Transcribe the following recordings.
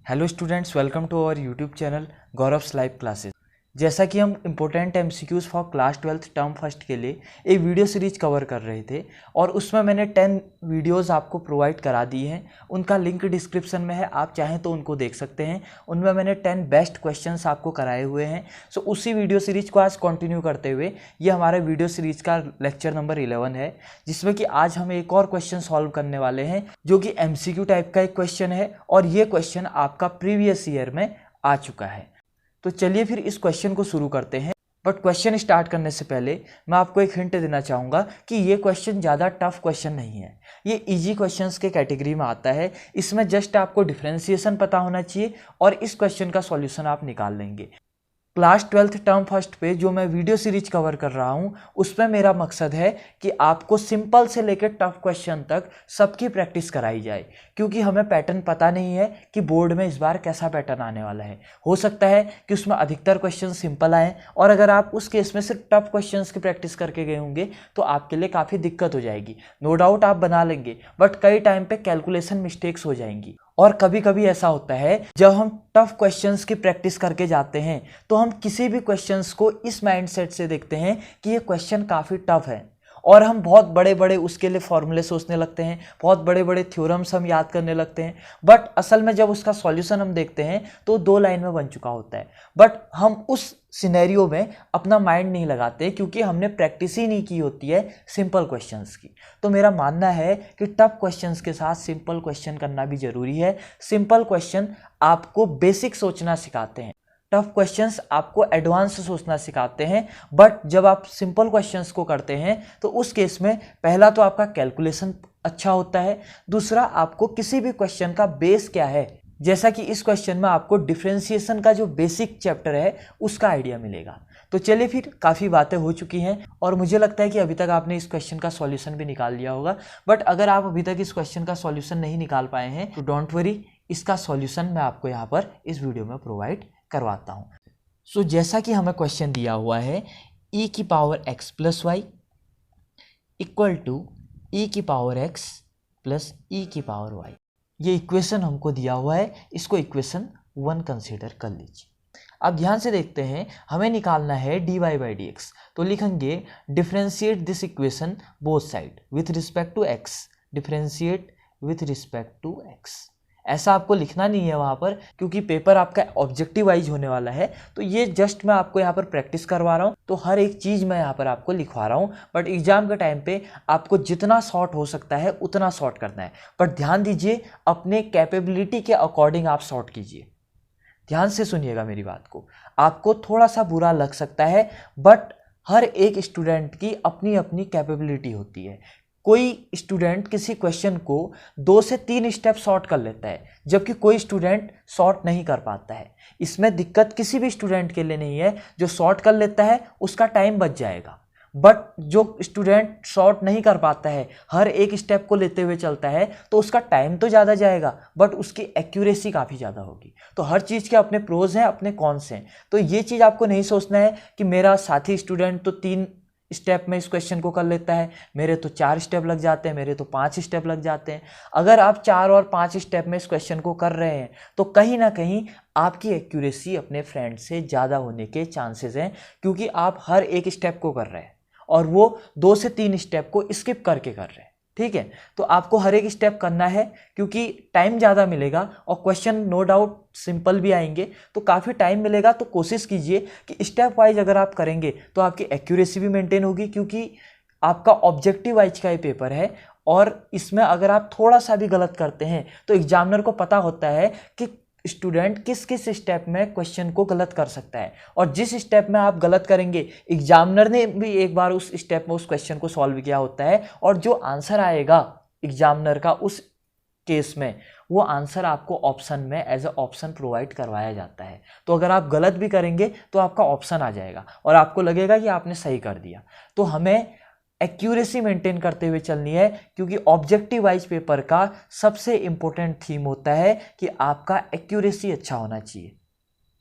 Hello students, welcome to our YouTube channel Gaurav's live classes. जैसा कि हम important MCQs for class 12th term first के लिए एक वीडियो सीरीज कवर कर रहे थे और उसमें मैंने 10 वीडियोस आपको प्रोवाइड करा दी हैं। उनका लिंक डिस्क्रिप्शन में है, आप चाहें तो उनको देख सकते हैं। उनमें मैंने 10 बेस्ट क्वेश्चंस आपको कराए हुए हैं। सो उसी वीडियो सीरीज को आज कंटिन्यू करते हुए ये हमारे वीडियो सीरीज का लेक्चर नंबर 11 है, जिसमें कि आज हम एक और क्वेश्चन सॉल्व करने वाले हैं जो कि एमसीक्यू टाइप का एक क्वेश्चन है और ये क्वेश्चन आपका प्रीवियस ईयर में आ चुका है। तो चलिए फिर इस क्वेश्चन को शुरू करते हैं। बट क्वेश्चन स्टार्ट करने से पहले मैं आपको एक हिंट देना चाहूँगा कि ये क्वेश्चन ज़्यादा टफ क्वेश्चन नहीं है, ये इजी क्वेश्चंस के कैटेगरी में आता है। इसमें जस्ट आपको डिफरेंशिएशन पता होना चाहिए और इस क्वेश्चन का सॉल्यूशन आप निकाल लेंगे। क्लास 12th टर्म फर्स्ट पे जो मैं वीडियो सीरीज कवर कर रहा हूँ उसमें मेरा मकसद है कि आपको सिंपल से लेकर टफ क्वेश्चन तक सबकी प्रैक्टिस कराई जाए, क्योंकि हमें पैटर्न पता नहीं है कि बोर्ड में इस बार कैसा पैटर्न आने वाला है। हो सकता है कि उसमें अधिकतर क्वेश्चन सिंपल आए और अगर आप उस केस में सिर्फ टफ क्वेश्चंस की प्रैक्टिस करके गए होंगे तो आपके लिए काफ़ी दिक्कत हो जाएगी। नो डाउट आप बना लेंगे, बट कई टाइम पे कैलकुलेशन मिस्टेक्स हो जाएंगी। और कभी कभी ऐसा होता है जब हम टफ क्वेश्चंस की प्रैक्टिस करके जाते हैं तो हम किसी भी क्वेश्चंस को इस माइंडसेट से देखते हैं कि ये क्वेश्चन काफ़ी टफ है और हम बहुत बड़े बड़े उसके लिए फॉर्मूले सोचने लगते हैं, बहुत बड़े बड़े थ्योरम्स हम याद करने लगते हैं। बट असल में जब उसका सॉल्यूशन हम देखते हैं तो 2 लाइन में बन चुका होता है। बट हम उस सिनेरियो में अपना माइंड नहीं लगाते क्योंकि हमने प्रैक्टिस ही नहीं की होती है सिंपल क्वेश्चंस की। तो मेरा मानना है कि टफ क्वेश्चंस के साथ सिंपल क्वेश्चन करना भी ज़रूरी है। सिंपल क्वेश्चन आपको बेसिक सोचना सिखाते हैं, टफ क्वेश्चंस आपको एडवांस सोचना सिखाते हैं। बट जब आप सिंपल क्वेश्चंस को करते हैं तो उस केस में पहला तो आपका कैलकुलेशन अच्छा होता है, दूसरा आपको किसी भी क्वेश्चन का बेस क्या है, जैसा कि इस क्वेश्चन में आपको डिफरेंशिएशन का जो बेसिक चैप्टर है उसका आइडिया मिलेगा। तो चलिए फिर, काफ़ी बातें हो चुकी हैं और मुझे लगता है कि अभी तक आपने इस क्वेश्चन का सॉल्यूशन भी निकाल लिया होगा। बट अगर आप अभी तक इस क्वेश्चन का सॉल्यूशन नहीं निकाल पाए हैं तो डोंट वरी, इसका सॉल्यूशन मैं आपको यहाँ पर इस वीडियो में प्रोवाइड करवाता हूँ। सो जैसा कि हमें क्वेश्चन दिया हुआ है e की power x plus y equal to e की पावर x प्लस e की पावर y, ये इक्वेशन हमको दिया हुआ है। इसको इक्वेशन 1 कंसीडर कर लीजिए। अब ध्यान से देखते हैं, हमें निकालना है dy बाई डी एक्स। तो लिखेंगे differentiate this equation both side with respect to x, differentiate with respect to x। ऐसा आपको लिखना नहीं है वहाँ पर, क्योंकि पेपर आपका ऑब्जेक्टिव वाइज होने वाला है। तो ये जस्ट मैं आपको यहाँ पर प्रैक्टिस करवा रहा हूँ, तो हर एक चीज़ मैं यहाँ पर आपको लिखवा रहा हूँ। बट एग्जाम के टाइम पे आपको जितना शॉर्ट हो सकता है उतना शॉर्ट करना है। बट ध्यान दीजिए, अपने कैपेबिलिटी के अकॉर्डिंग आप शॉर्ट कीजिए। ध्यान से सुनिएगा मेरी बात को। आपको थोड़ा सा बुरा लग सकता है, बट हर एक स्टूडेंट की अपनी अपनी कैपेबिलिटी होती है। कोई स्टूडेंट किसी क्वेश्चन को 2 से 3 स्टेप शॉर्ट कर लेता है, जबकि कोई स्टूडेंट शॉर्ट नहीं कर पाता है। इसमें दिक्कत किसी भी स्टूडेंट के लिए नहीं है। जो शॉर्ट कर लेता है उसका टाइम बच जाएगा, बट जो स्टूडेंट शॉर्ट नहीं कर पाता है, हर एक स्टेप को लेते हुए चलता है, तो उसका टाइम तो ज़्यादा जाएगा बट उसकी एक्यूरेसी काफ़ी ज़्यादा होगी। तो हर चीज़ के अपने प्रोज हैं, अपने कॉन्स हैं। तो ये चीज़ आपको नहीं सोचना है कि मेरा साथी स्टूडेंट तो 3 स्टेप में इस क्वेश्चन को कर लेता है, मेरे तो 4 स्टेप लग जाते हैं, मेरे तो 5 स्टेप लग जाते हैं। अगर आप 4 और 5 स्टेप में इस क्वेश्चन को कर रहे हैं तो कहीं ना कहीं आपकी एक्यूरेसी अपने फ्रेंड से ज़्यादा होने के चांसेस हैं, क्योंकि आप हर एक स्टेप को कर रहे हैं और वो 2 से 3 स्टेप को स्किप करके कर रहे हैं। ठीक है, तो आपको हर एक स्टेप करना है क्योंकि टाइम ज़्यादा मिलेगा और क्वेश्चन नो डाउट सिंपल भी आएंगे, तो काफ़ी टाइम मिलेगा। तो कोशिश कीजिए कि स्टेप वाइज अगर आप करेंगे तो आपकी एक्यूरेसी भी मेंटेन होगी, क्योंकि आपका ऑब्जेक्टिव वाइज का ये पेपर है और इसमें अगर आप थोड़ा सा भी गलत करते हैं तो एग्जामिनर को पता होता है कि स्टूडेंट किस किस स्टेप में क्वेश्चन को गलत कर सकता है, और जिस स्टेप में आप गलत करेंगे एग्जामिनर ने भी एक बार उस स्टेप में उस क्वेश्चन को सॉल्व किया होता है, और जो आंसर आएगा एग्जामिनर का उस केस में वो आंसर आपको ऑप्शन में एज अ ऑप्शन प्रोवाइड करवाया जाता है। तो अगर आप गलत भी करेंगे तो आपका ऑप्शन आ जाएगा और आपको लगेगा कि आपने सही कर दिया। तो हमें एक्यूरेसी मेंटेन करते हुए चलनी है, क्योंकि ऑब्जेक्टिव वाइज पेपर का सबसे इंपॉर्टेंट थीम होता है कि आपका एक्यूरेसी अच्छा होना चाहिए।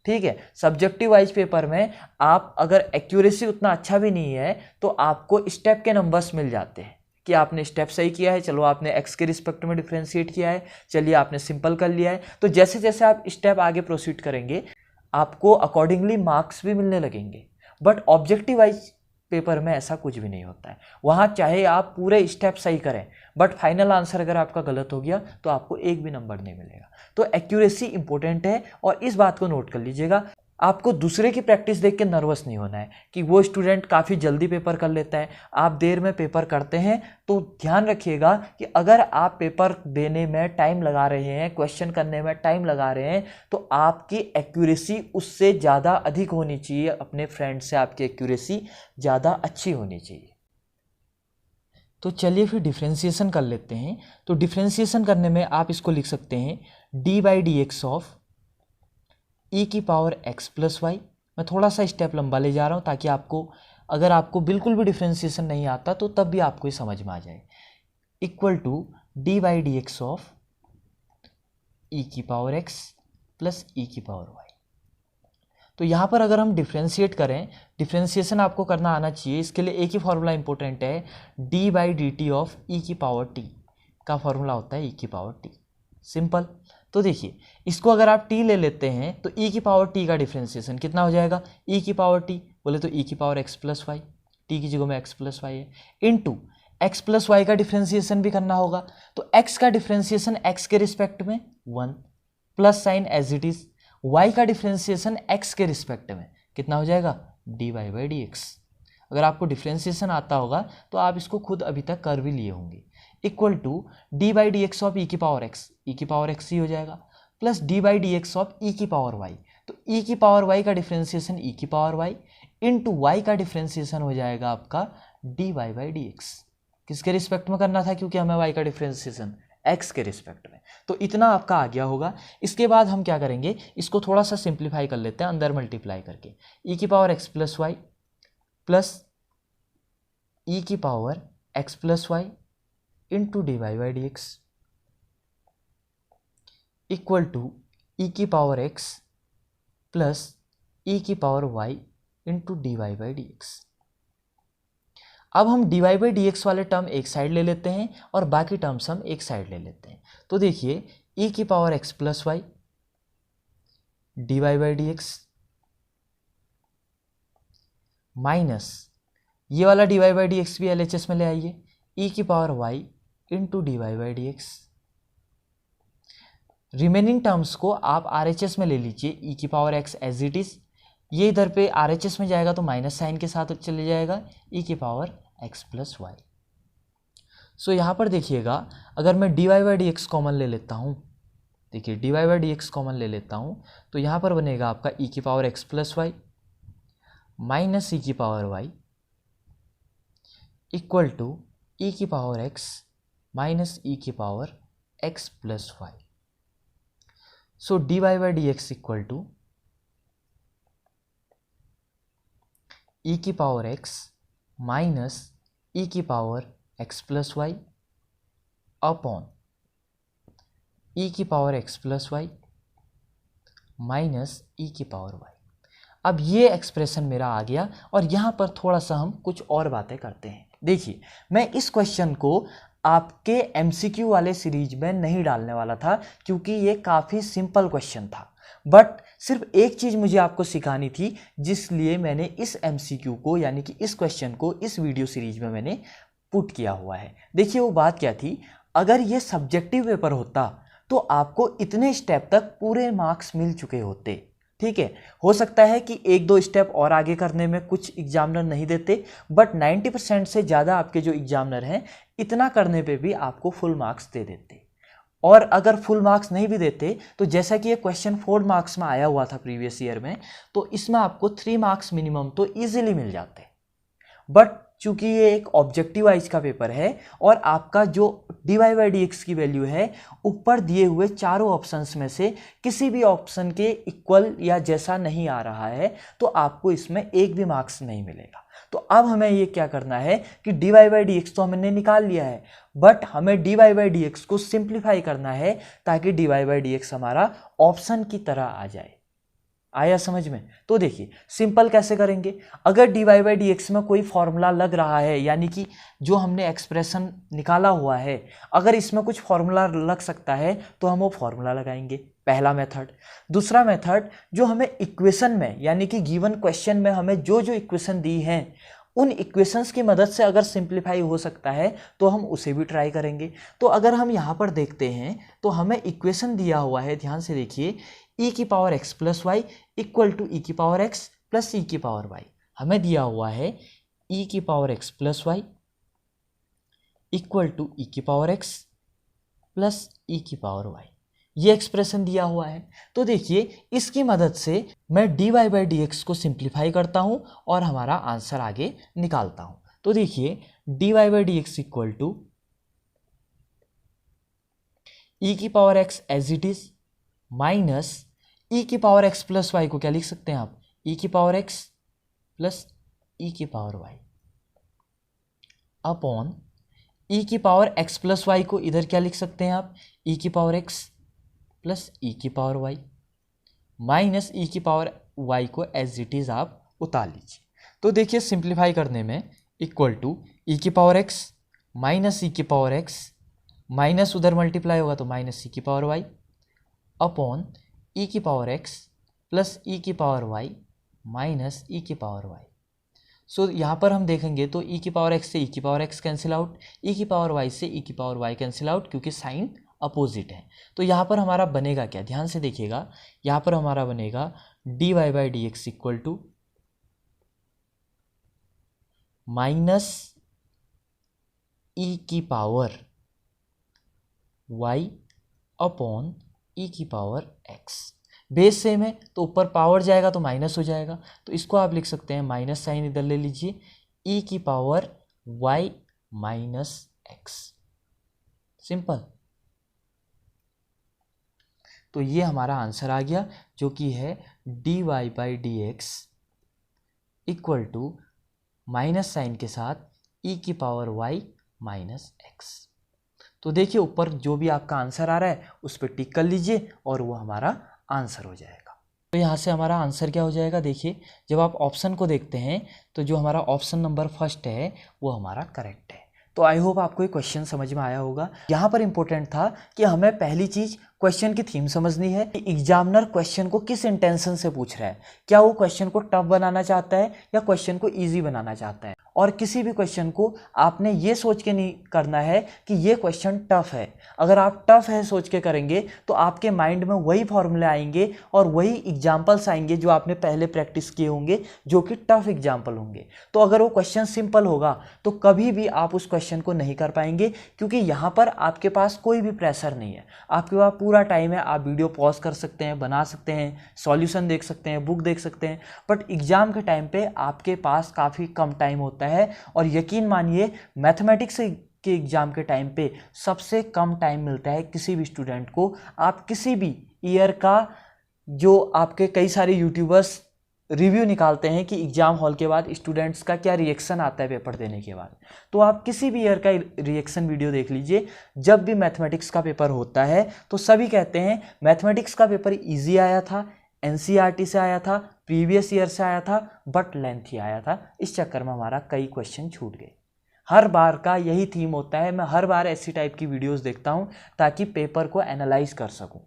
ठीक है, सब्जेक्टिव वाइज पेपर में आप अगर एक्यूरेसी उतना अच्छा भी नहीं है तो आपको स्टेप के नंबर्स मिल जाते हैं कि कि आपने स्टेप सही किया है, चलो आपने एक्स के रिस्पेक्ट में डिफ्रेंशिएट किया है, चलिए आपने सिंपल कर लिया है। तो जैसे जैसे आप स्टेप आगे प्रोसीड करेंगे आपको अकॉर्डिंगली मार्क्स भी मिलने लगेंगे। बट ऑब्जेक्टिव वाइज पेपर में ऐसा कुछ भी नहीं होता है। वहाँ चाहे आप पूरे स्टेप सही करें बट फाइनल आंसर अगर आपका गलत हो गया तो आपको एक भी नंबर नहीं मिलेगा। तो एक्यूरेसी इंपॉर्टेंट है और इस बात को नोट कर लीजिएगा। आपको दूसरे की प्रैक्टिस देख के नर्वस नहीं होना है कि वो स्टूडेंट काफ़ी जल्दी पेपर कर लेता है, आप देर में पेपर करते हैं। तो ध्यान रखिएगा कि अगर आप पेपर देने में टाइम लगा रहे हैं, क्वेश्चन करने में टाइम लगा रहे हैं, तो आपकी एक्यूरेसी उससे ज़्यादा अधिक होनी चाहिए, अपने फ्रेंड से आपकी एक्यूरेसी ज़्यादा अच्छी होनी चाहिए। तो चलिए फिर डिफ्रेंशिएशन कर लेते हैं। तो डिफ्रेंशिएशन करने में आप इसको लिख सकते हैं d/dx ऑफ e की पावर x प्लस वाई। मैं थोड़ा सा स्टेप लंबा ले जा रहा हूँ ताकि आपको, अगर आपको बिल्कुल भी डिफ्रेंशिएशन नहीं आता तो तब भी आपको ये समझ में आ जाए, equal to d/dx of e की पावर x प्लस e की पावर y। तो यहाँ पर अगर हम डिफ्रेंशिएट करें, डिफ्रेंशिएशन आपको करना आना चाहिए, इसके लिए एक ही फॉर्मूला इंपॉर्टेंट है, d/dt ऑफ e की पावर t का फॉर्मूला होता है e की पावर t, सिंपल। तो देखिए इसको अगर आप t ले लेते हैं तो e की पावर t का डिफ्रेंशिएशन कितना हो जाएगा, e की पावर t बोले तो e की power x plus y, t की जगह में x प्लस वाई है, इनटू x प्लस वाई का डिफ्रेंशिएशन भी करना होगा। तो x का डिफ्रेंशिएशन x के रिस्पेक्ट में 1 plus sine as it is, y का डिफ्रेंशिएशन x के रिस्पेक्ट में कितना हो जाएगा dy/dx। अगर आपको डिफ्रेंशिएशन आता होगा तो आप इसको खुद अभी तक कर भी लिए होंगे, equal to d/dx of e की पावर x ही हो जाएगा, प्लस d/dx ऑफ e की पावर y। तो e की पावर y का डिफ्रेंशिएशन e की पावर y इंटू y का डिफ्रेंशिएशन हो जाएगा आपका dy/dx। किसके रिस्पेक्ट में करना था, क्योंकि हमें y का डिफ्रेंशिएशन x के रिस्पेक्ट में। तो इतना आपका आ गया होगा। इसके बाद हम क्या करेंगे, इसको थोड़ा सा सिंप्लीफाई कर लेते हैं अंदर मल्टीप्लाई करके, e की power x plus y plus e की power x plus y into dy/dx equal to e की पावर x प्लस e की पावर y इंटू dy/dx। अब हम dy/dx वाले टर्म एक साइड ले लेते हैं और बाकी टर्म्स हम एक साइड ले लेते हैं। तो देखिए e की power x plus y dy/dx minus ये वाला dy/dx भी LHS में ले आइए, e की power y into dy/dx। Remaining terms को आप RHS में ले लीजिए, e की power x as it is, ये इधर पे RHS में जाएगा तो माइनस साइन के साथ चले जाएगा, e की पावर x प्लस वाई। सो यहाँ पर देखिएगा अगर मैं dy/dx कॉमन ले लेता हूँ, देखिए dy/dx कॉमन ले लेता हूँ तो यहाँ पर बनेगा आपका e की power x plus y minus e की power y equal to e की पावर x माइनस e की power x plus y. So dy/dx equal to e की पावर x माइनस e की power x plus y upon e की power x plus y minus e की power y। अब ये expression मेरा आ गया और यहाँ पर थोड़ा सा हम कुछ और बातें करते हैं। देखिए मैं इस क्वेश्चन को आपके MCQ वाले सीरीज में नहीं डालने वाला था क्योंकि ये काफ़ी सिंपल क्वेश्चन था, बट सिर्फ एक चीज़ मुझे आपको सिखानी थी जिसलिए मैंने इस MCQ को यानी कि इस क्वेश्चन को इस वीडियो सीरीज में मैंने पुट किया हुआ है। देखिए वो बात क्या थी, अगर ये सब्जेक्टिव पेपर होता तो आपको इतने स्टेप तक पूरे मार्क्स मिल चुके होते, ठीक है। हो सकता है कि एक दो स्टेप और आगे करने में कुछ एग्जामिनर नहीं देते, बट 90% से ज़्यादा आपके जो एग्जामिनर हैं इतना करने पे भी आपको फुल मार्क्स दे देते। और अगर फुल मार्क्स नहीं भी देते तो जैसा कि ये क्वेश्चन 4 मार्क्स में आया हुआ था प्रीवियस ईयर में, तो इसमें आपको 3 मार्क्स मिनिमम तो ईजिली मिल जाते। बट चूंकि ये एक ऑब्जेक्टिव वाइज का पेपर है और आपका जो dy/dx की वैल्यू है ऊपर दिए हुए चारों ऑप्शंस में से किसी भी ऑप्शन के इक्वल या जैसा नहीं आ रहा है तो आपको इसमें एक भी मार्क्स नहीं मिलेगा। तो अब हमें ये क्या करना है कि dy/dx तो हमने निकाल लिया है, बट हमें dy/dx को सिंप्लीफाई करना है ताकि dy/dx हमारा ऑप्शन की तरह आ जाए। आया समझ में? तो देखिए सिंपल कैसे करेंगे, अगर dy बाई डी एक्स में कोई फॉर्मूला लग रहा है, यानी कि जो हमने एक्सप्रेशन निकाला हुआ है अगर इसमें कुछ फॉर्मूला लग सकता है तो हम वो फॉर्मूला लगाएंगे, पहला मेथड। दूसरा मेथड, जो हमें इक्वेशन में यानी कि गिवन क्वेश्चन में हमें जो जो इक्वेशन दी हैं उन इक्वेशंस की मदद से अगर सिंप्लीफाई हो सकता है तो हम उसे भी ट्राई करेंगे। तो अगर हम यहाँ पर देखते हैं तो हमें इक्वेशन दिया हुआ है, ध्यान से देखिए, e की power x plus y equal to e की पावर x प्लस e की पावर y। हमें दिया हुआ है e की power x plus y equal to e की पावर x प्लस e की पावर y, ये एक्सप्रेशन दिया हुआ है। तो देखिए इसकी मदद से मैं dy बाई डी एक्स को सिंप्लीफाई करता हूं और हमारा आंसर आगे निकालता हूं। तो देखिए dy by d x equal to e की power x as it is minus e की पावर x प्लस वाई को क्या लिख सकते हैं आप, e की पावर x प्लस e की पावर y अपॉन e की पावर x प्लस वाई को इधर क्या लिख सकते हैं आप, e की पावर x प्लस e की पावर y माइनस e की पावर y को एज इट इज आप उतार लीजिए। तो देखिए सिंप्लीफाई करने में इक्वल टू e की पावर x माइनस e की पावर x माइनस उधर मल्टीप्लाई होगा तो माइनस e की पावर y अपॉन e की पावर x प्लस e की पावर y माइनस e की पावर y। सो यहाँ पर हम देखेंगे तो e की पावर x से e की power x cancel out, e की पावर y से e की पावर y कैंसिल आउट, क्योंकि साइन अपोजिट है। तो यहाँ पर हमारा बनेगा क्या, ध्यान से देखिएगा, यहाँ पर हमारा बनेगा dy by d x equal to minus e की पावर y अपॉन e की पावर x। बेस सेम है तो ऊपर पावर जाएगा तो माइनस हो जाएगा, तो इसको आप लिख सकते हैं माइनस साइन इधर ले लीजिए, e की power y minus x, simple. तो ये हमारा आंसर आ गया जो कि है dy by d x equal to minus sine के साथ e की पावर y माइनस x। तो देखिए ऊपर जो भी आपका आंसर आ रहा है उस पर टिक कर लीजिए और वो हमारा आंसर हो जाएगा। तो यहाँ से हमारा आंसर क्या हो जाएगा, देखिए जब आप ऑप्शन को देखते हैं तो जो हमारा ऑप्शन नंबर फर्स्ट है वो हमारा करेक्ट है। तो आई होप आपको ये क्वेश्चन समझ में आया होगा। यहाँ पर इंपॉर्टेंट था कि हमें पहली चीज़ क्वेश्चन की थीम समझनी है कि एग्जामिनर क्वेश्चन को किस इंटेंशन से पूछ रहा है, क्या वो क्वेश्चन को टफ बनाना चाहता है या क्वेश्चन को इजी बनाना चाहता है। और किसी भी क्वेश्चन को आपने ये सोच के नहीं करना है कि ये क्वेश्चन टफ है। अगर आप टफ है सोच के करेंगे तो आपके माइंड में वही फॉर्मूले आएंगे और वही एग्जाम्पल्स आएंगे जो आपने पहले प्रैक्टिस किए होंगे, जो कि टफ एग्जाम्पल होंगे। तो अगर वो क्वेश्चन सिंपल होगा तो कभी भी आप उस क्वेश्चन को नहीं कर पाएंगे, क्योंकि यहाँ पर आपके पास कोई भी प्रेशर नहीं है, आपके पास पूरा टाइम है, आप वीडियो पॉज कर सकते हैं, बना सकते हैं, सॉल्यूशन देख सकते हैं, बुक देख सकते हैं। बट एग्जाम के टाइम पे आपके पास काफ़ी कम टाइम होता है और यकीन मानिए मैथमेटिक्स के एग्जाम के टाइम पे सबसे कम टाइम मिलता है किसी भी स्टूडेंट को। आप किसी भी ईयर का, जो आपके कई सारे यूट्यूबर्स रिव्यू निकालते हैं कि एग्जाम हॉल के बाद स्टूडेंट्स का क्या रिएक्शन आता है पेपर देने के बाद, तो आप किसी भी ईयर का रिएक्शन वीडियो देख लीजिए। जब भी मैथमेटिक्स का पेपर होता है तो सभी कहते हैं मैथमेटिक्स का पेपर इजी आया था, एनसीईआरटी से आया था, प्रीवियस ईयर से आया था, बट लेंथी आया था। इस चक्कर में हमारा कई क्वेश्चन छूट गए। हर बार का यही थीम होता है, मैं हर बार ऐसी टाइप की वीडियोस देखता हूं ताकि पेपर को एनालाइज कर सकूं।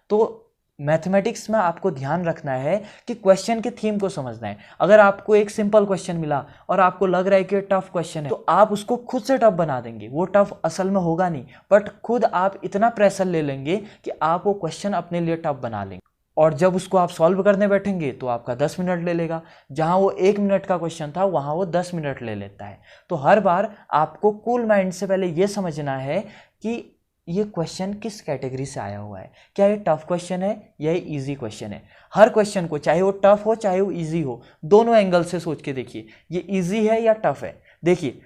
तो मैथमेटिक्स में आपको ध्यान रखना है कि क्वेश्चन के थीम को समझना है। अगर आपको एक सिंपल क्वेश्चन मिला और आपको लग रहा है कि टफ क्वेश्चन है तो आप उसको खुद से टफ बना देंगे। वो टफ असल में होगा नहीं, बट खुद आप इतना प्रेशर ले लेंगे कि आप वो क्वेश्चन अपने लिए टफ बना लेंगे। और जब उसको आप सॉल्व करने बैठेंगे तो आपका 10 मिनट ले लेगा, जहां वो 1 मिनट का क्वेश्चन था वहां वो 10 मिनट ले लेता है। तो हर बार आपको कूल माइंड से पहले ये समझना है कि ये क्वेश्चन किस कैटेगरी से आया हुआ है, क्या ये टफ क्वेश्चन है या ये इजी क्वेश्चन है। हर क्वेश्चन को, चाहे वो टफ हो चाहे वो इजी हो, दोनों एंगल से सोच के देखिए ये इजी है या टफ है। देखिए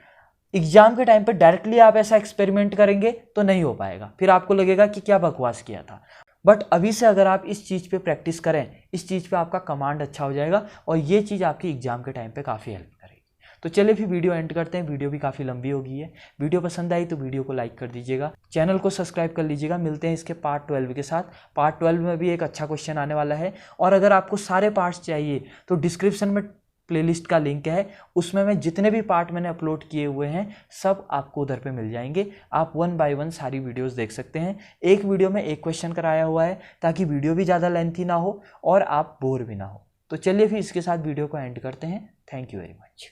एग्जाम के टाइम पे डायरेक्टली आप ऐसा एक्सपेरिमेंट करेंगे तो नहीं हो पाएगा, फिर आपको लगेगा कि क्या बकवास किया था। बट अभी से अगर आप इस चीज़ पे प्रैक्टिस करें, इस चीज़ पे आपका कमांड अच्छा हो जाएगा और ये चीज़ आपकी एग्जाम के टाइम पे काफ़ी हेल्प करेगी। तो चलिए फिर वीडियो एंड करते हैं, वीडियो भी काफ़ी लंबी हो गई है। वीडियो पसंद आई तो वीडियो को लाइक कर दीजिएगा, चैनल को सब्सक्राइब कर लीजिएगा। मिलते हैं इसके पार्ट 12 के साथ। पार्ट 12 में भी एक अच्छा क्वेश्चन आने वाला है, और अगर आपको सारे पार्ट्स चाहिए तो डिस्क्रिप्शन में प्लेलिस्ट का लिंक है, उसमें मैं जितने भी पार्ट मैंने अपलोड किए हुए हैं सब आपको उधर पे मिल जाएंगे। आप 1 बाय 1 सारी वीडियोस देख सकते हैं। एक वीडियो में एक क्वेश्चन कराया हुआ है ताकि वीडियो भी ज़्यादा लेंथी ना हो और आप बोर भी ना हो। तो चलिए फिर इसके साथ वीडियो को एंड करते हैं। Thank you very much.